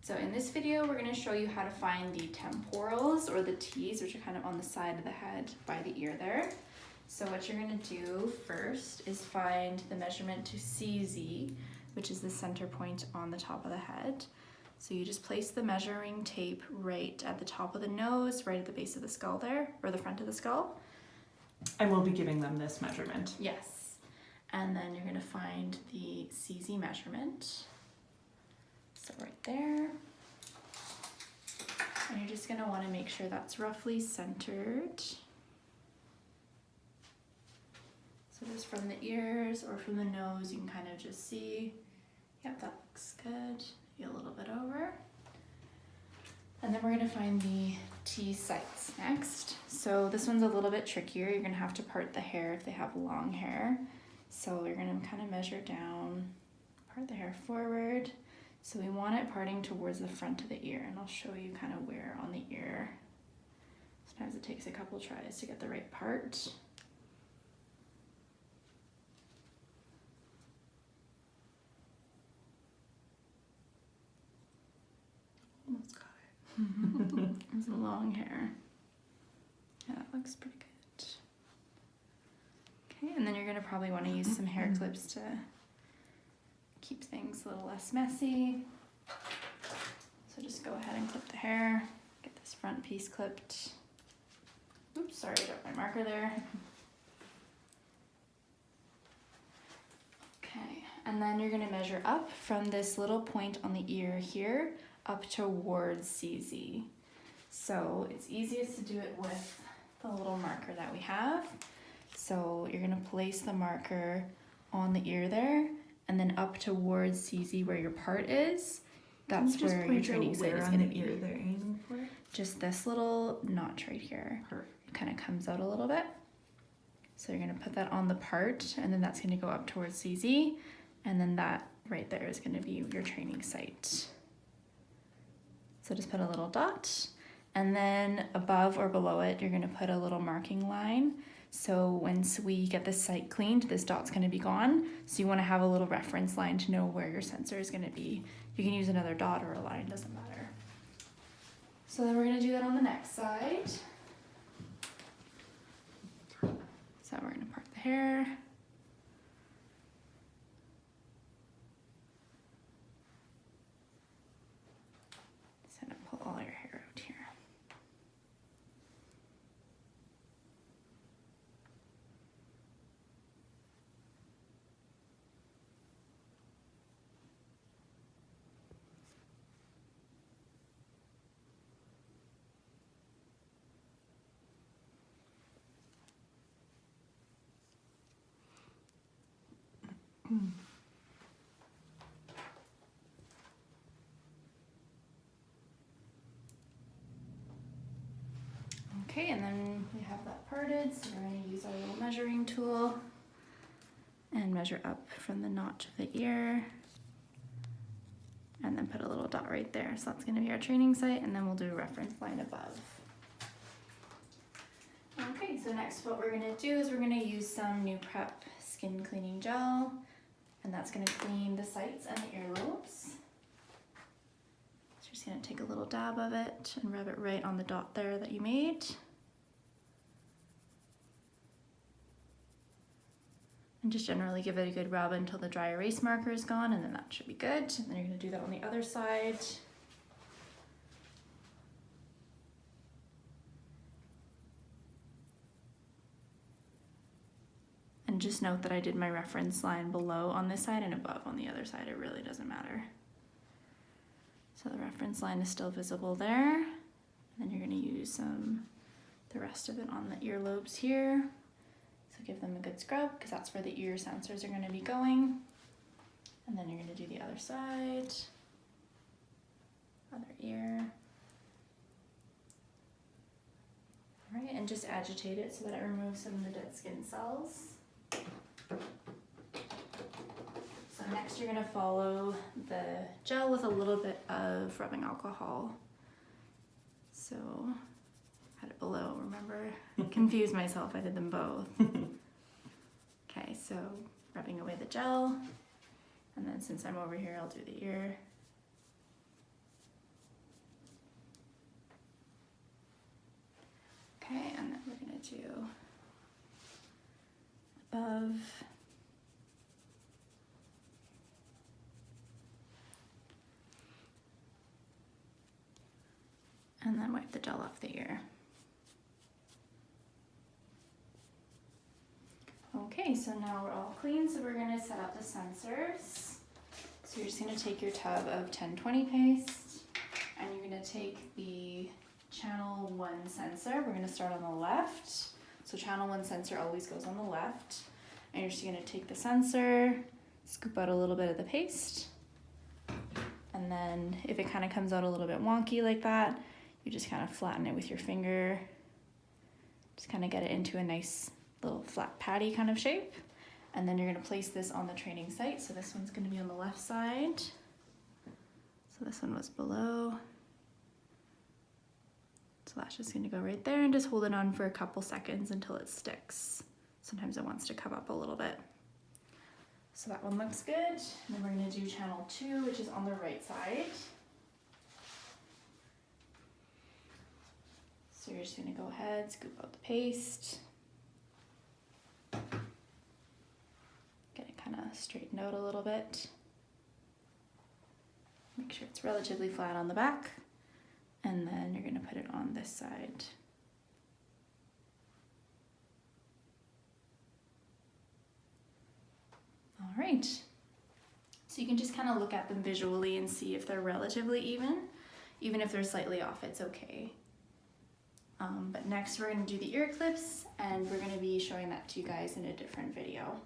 So in this video, we're going to show you how to find the temporals, or the T's, which are kind of on the side of the head by the ear there. So what you're going to do first is find the measurement to CZ, which is the center point on the top of the head. So you just place the measuring tape right at the top of the nose, right at the base of the skull there, or the front of the skull. And we'll be giving them this measurement. Yes. And then you're going to find the CZ measurement. So right there. And you're just going to want to make sure that's roughly centered. So just from the ears or from the nose, you can kind of just see, yep, that looks good. Maybe a little bit over. And then we're going to find the T sites next. So this one's a little bit trickier. You're going to have to part the hair if they have long hair. So you're going to kind of measure down, part the hair forward. So we want it parting towards the front of the ear, and I'll show you kind of where on the ear. Sometimes it takes a couple tries to get the right part. Almost got it. It's the long hair. Yeah, that looks pretty good. Okay, and then you're gonna probably want to use some hair clips to keep things a little less messy. So just go ahead and clip the hair. Get this front piece clipped. Oops, sorry, I got my marker there. Okay, and then you're gonna measure up from this little point on the ear here up towards CZ. So it's easiest to do it with the little marker that we have. So you're gonna place the marker on the ear there, and then up towards CZ where your part is. That's where your training site is gonna be. They're aiming for? Just this little notch right here. Perfect. It kind of comes out a little bit. So you're gonna put that on the part, and then that's gonna go up towards CZ, and then that right there is gonna be your training site. So just put a little dot, and then above or below it, you're gonna put a little marking line. So once we get this site cleaned, this dot's gonna be gone. So you wanna have a little reference line to know where your sensor is gonna be. You can use another dot or a line, doesn't matter. So then we're gonna do that on the next side. So we're gonna part the hair. Just gonna pull all your hair out here. Okay, and then we have that parted, so we're going to use our little measuring tool and measure up from the notch of the ear, and then put a little dot right there. So that's going to be our training site, and then we'll do a reference line above. Okay, so next what we're going to do is we're going to use some New Prep skin cleaning gel, and that's going to clean the sites and the earlobes. So just going to take a little dab of it and rub it right on the dot there that you made. And just generally give it a good rub until the dry erase marker is gone, and then that should be good. And then you're going to do that on the other side. And just note that I did my reference line below on this side and above on the other side. It really doesn't matter. So the reference line is still visible there. And then you're going to use the rest of it on the earlobes here. So give them a good scrub, because that's where the ear sensors are going to be going. And then you're going to do the other side, other ear. All right, and just agitate it so that it removes some of the dead skin cells. So next you're going to follow the gel with a little bit of rubbing alcohol. So had it below, remember? Confused myself, I did them both. Okay, so rubbing away the gel, and then since I'm over here, I'll do the ear. do above. And then wipe the gel off the ear. Okay, so now we're all clean, so we're gonna set up the sensors. So you're just gonna take your tub of 1020 paste, and you're gonna take the channel 1 sensor. We're gonna start on the left. So channel 1 sensor always goes on the left. And you're just gonna take the sensor, scoop out a little bit of the paste, and then if it kind of comes out a little bit wonky like that, you just kind of flatten it with your finger. Just kind of get it into a nice little flat patty kind of shape. And then you're gonna place this on the training site. So this one's gonna be on the left side. So this one was below. So that's just gonna go right there and just hold it on for a couple seconds until it sticks. Sometimes it wants to come up a little bit. So that one looks good. And then we're gonna do channel 2, which is on the right side. So you're just gonna go ahead, scoop out the paste. Get it kind of straightened out a little bit. Make sure it's relatively flat on the back. And then you're gonna put it on this side. All right. So you can just kind of look at them visually and see if they're relatively even. Even if they're slightly off, it's okay. But next we're gonna do the ear clips, and we're gonna be showing that to you guys in a different video.